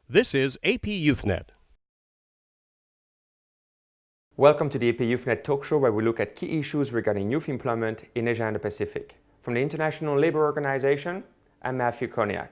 This is APYouthNet. Welcome to the APYouthNet talk show, where we look at key issues regarding youth employment in Asia and the Pacific. From the International Labour Organization, I'm Matthew Koniak.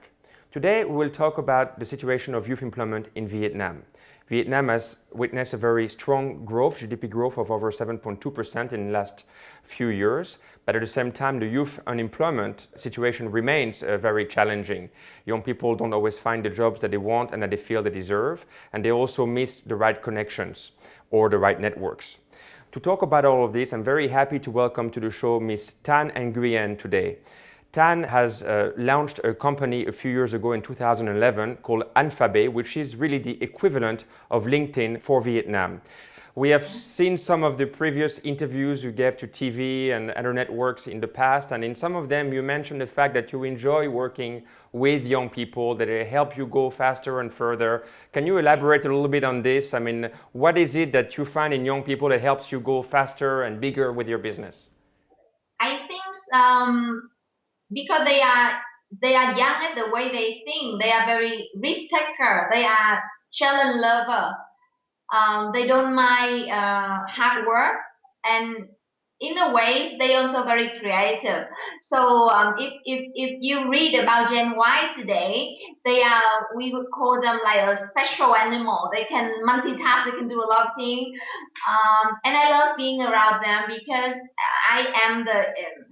Today we will talk about the situation of youth employment in Vietnam. Vietnam has witnessed a very strong growth, GDP growth of over 7.2% in the last few years, but at the same time the youth unemployment situation remains very challenging. Young people don't always find the jobs that they want and that they feel they deserve, and they also miss the right connections or the right networks. To talk about all of this, I'm very happy to welcome to the show Ms. Thanh and Nguyen today. Thanh has launched a company a few years ago in 2011 called Alphabet, which is really the equivalent of LinkedIn for Vietnam. We have seen some of the previous interviews you gave to TV and other networks in the past, and in some of them you mentioned the fact that you enjoy working with young people, that they help you go faster and further. Can you elaborate a little bit on this? I mean, what is it that you find in young people that helps you go faster and bigger with your business? I think because they are young in the way they think, they are very risk taker, they are challenge lover. They don't mind hard work, and in a way they also very creative. So if you read about Gen Y today, we would call them like a special animal. They can multitask, they can do a lot of things, and I love being around them because I am the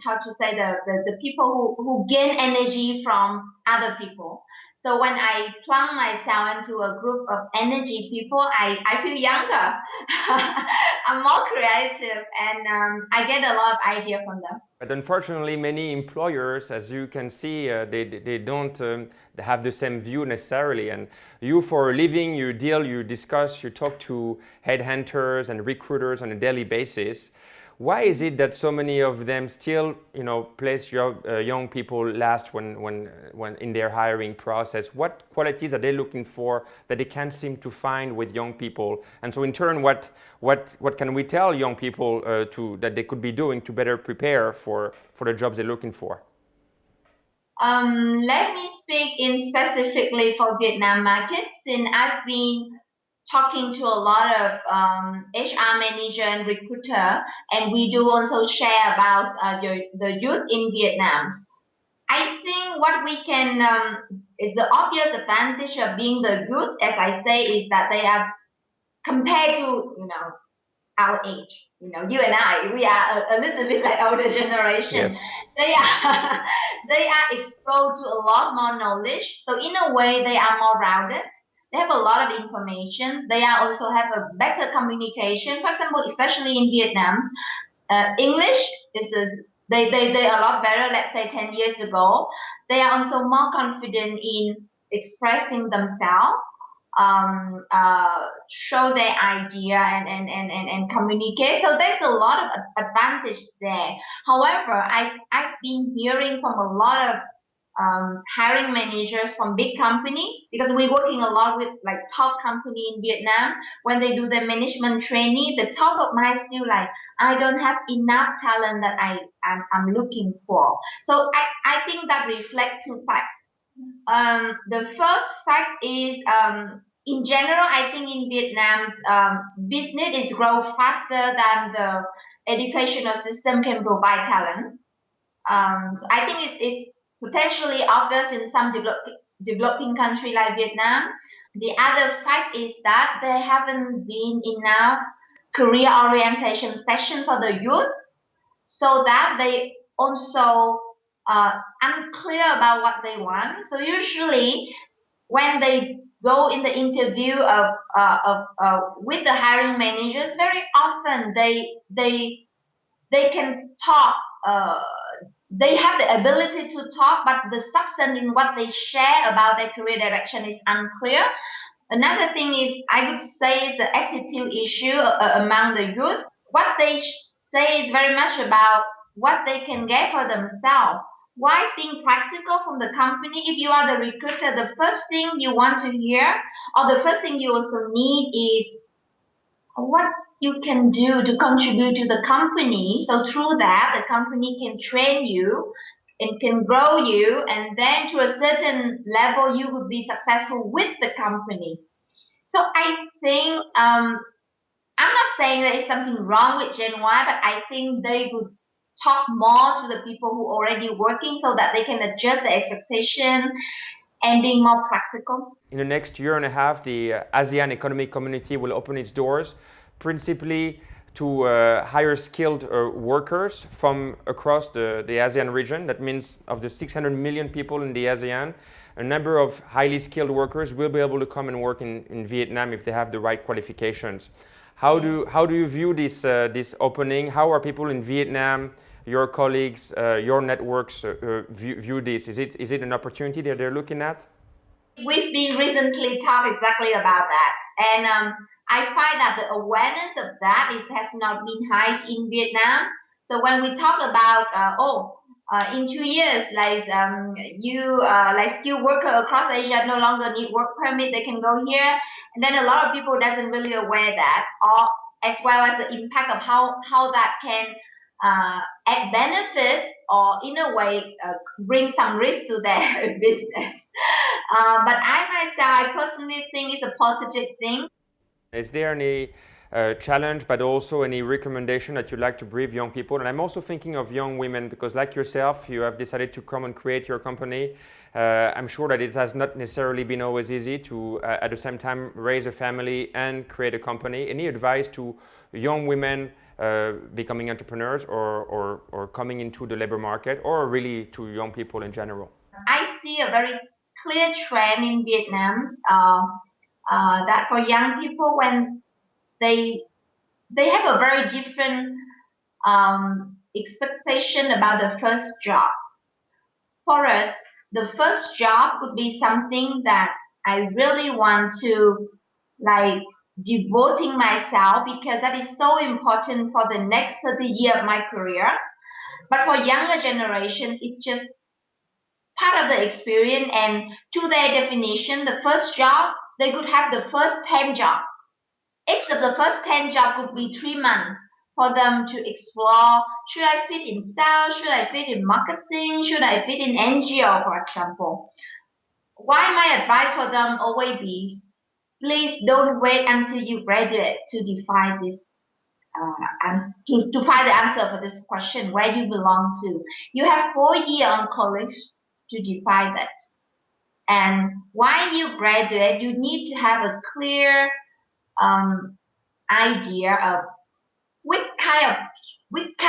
how to say the people who gain energy from other people. So when I plunge myself into a group of energy people, I feel younger. I'm more creative, and I get a lot of idea from them. But unfortunately, many employers, as you can see, they don't have the same view necessarily. And you, for a living, you deal, you discuss, you talk to headhunters and recruiters on a daily basis. Why is it that so many of them still, place young people last when in their hiring process? What qualities are they looking for that they can't seem to find with young people? And so, in turn, what can we tell young people that they could be doing to better prepare for the jobs they're looking for? Let me speak in specifically for Vietnam markets, and I've been talking to a lot of HR manager and recruiter, and we do also share about the youth in Vietnam. I think what we can is the obvious advantage of being the youth, as I say, is that they are compared to our age. You and I, we are a little bit like older generation. Yes. They are they are exposed to a lot more knowledge. So in a way, they are more rounded. They have a lot of information. They are also have a better communication. For example, especially in Vietnam, English they are a lot better. Let's say 10 years ago, they are also more confident in expressing themselves, show their idea and communicate. So there's a lot of advantage there. However, I've been hearing from a lot of hiring managers from big company, because we're working a lot with like top company in Vietnam. When they do their management training, the top of mind still like, I don't have enough talent that I'm looking for. So I think that reflects two facts. The first fact is, in general, I think in Vietnam's business is grow faster than the educational system can provide talent. So I think it's potentially obvious in some developing country like Vietnam. The other fact is that there haven't been enough career orientation session for the youth, so that they also unclear about what they want. So usually when they go in the interview with the hiring managers, very often they can talk. They have the ability to talk, but the substance in what they share about their career direction is unclear. Another thing is, I would say, the attitude issue among the youth. What they say is very much about what they can get for themselves. Why is being practical from the company? If you are the recruiter, the first thing you want to hear, or the first thing you also need, is what you can do to contribute to the company. So through that, the company can train you, it can grow you, and then to a certain level you would be successful with the company. So I think I'm not saying there is something wrong with Gen Y, but I think they would talk more to the people who are already working so that they can adjust the expectation and being more practical. In the next year and a half, the ASEAN Economic Community will open its doors principally to hire skilled workers from across the ASEAN region. That means of the 600 million people in the ASEAN, a number of highly skilled workers will be able to come and work in Vietnam if they have the right qualifications. How do you view this opening? How are people in Vietnam, your colleagues, your networks view this? Is it an opportunity that they're looking at? We've been recently talked exactly about that, and I find that the awareness of that has not been high in Vietnam. So when we talk about in 2 years, like like skilled worker across Asia no longer need work permit, they can go here, and then a lot of people doesn't really aware that, or as well as the impact of how that can add benefit or in a way bring some risk to their business. But I personally think it's a positive thing. Is there any challenge, but also any recommendation that you'd like to brief young people? And I'm also thinking of young women, because like yourself, you have decided to come and create your company. I'm sure that it has not necessarily been always easy to, at the same time, raise a family and create a company. Any advice to young women becoming entrepreneurs or coming into the labor market, or really to young people in general? I see a very clear trend in Vietnam that for young people, when they have a very different expectation about the first job. For us, the first job would be something that I really want to like devoting myself, because that is so important for the next 30 years of my career. But for younger generation, it's just part of the experience, and to their definition, the first job, they could have the first 10 jobs. Each of the first 10 jobs could be 3 months for them to explore, should I fit in sales, should I fit in marketing, should I fit in NGO, for example. Why my advice for them always be, please don't wait until you graduate to define this to find the answer for this question, where you belong to. You have 4 years on college to define that. And while you graduate, you need to have a clear idea of which kind of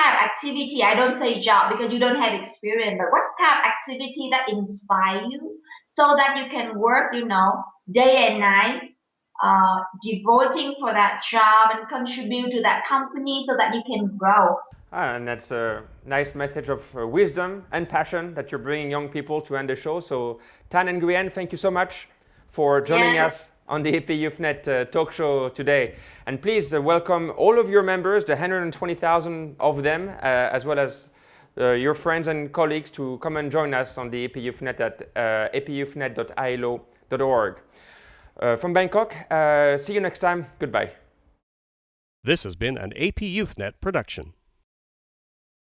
activity, I don't say job because you don't have experience, but what kind of activity that inspire you so that you can work, day and night, devoting for that job and contribute to that company so that you can grow. And that's a nice message of wisdom and passion that you're bringing young people to end the show. So Thanh and Nguyen, thank you so much for joining us on the APYouthNet talk show today. And please welcome all of your members, the 120,000 of them, as well as your friends and colleagues, to come and join us on the APYouthNet at apyouthnet.ilo.org. From Bangkok, see you next time. Goodbye. This has been an APYouthNet production.